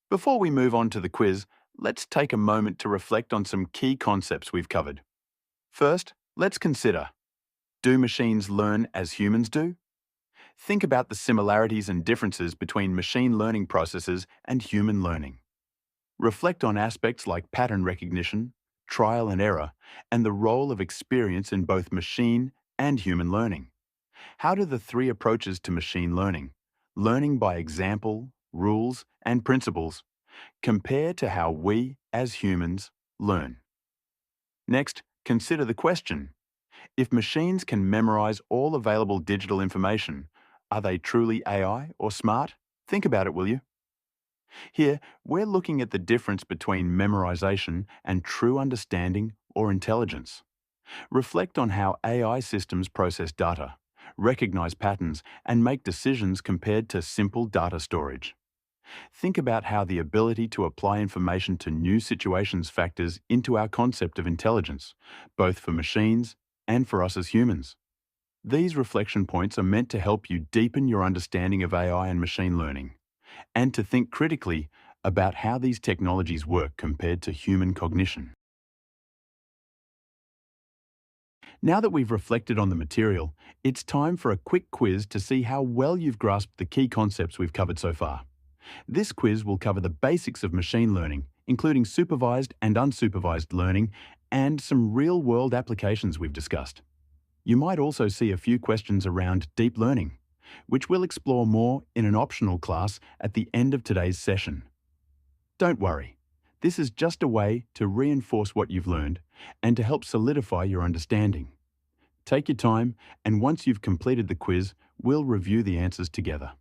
Before we move on to the quiz, let's take a moment to reflect on some key concepts we've covered. First, let's consider, do machines learn as humans do? Think about the similarities and differences between machine learning processes and human learning. Reflect on aspects like pattern recognition, trial and error, and the role of experience in both machine and human learning. How do the three approaches to machine learning by example, rules, and principles, compare to how we, as humans, learn? Next, consider the question: if machines can memorize all available digital information, are they truly AI or smart? Think about it, will you? Here, we're looking at the difference between memorization and true understanding or intelligence. Reflect on how AI systems process data, recognize patterns, and make decisions compared to simple data storage. Think about how the ability to apply information to new situations factors into our concept of intelligence, both for machines and for us as humans. These reflection points are meant to help you deepen your understanding of AI and machine learning, and to think critically about how these technologies work compared to human cognition. Now that we've reflected on the material, it's time for a quick quiz to see how well you've grasped the key concepts we've covered so far. This quiz will cover the basics of machine learning, including supervised and unsupervised learning, and some real-world applications we've discussed. You might also see a few questions around deep learning, which we'll explore more in an optional class at the end of today's session. Don't worry, this is just a way to reinforce what you've learned and to help solidify your understanding. Take your time, and once you've completed the quiz, we'll review the answers together.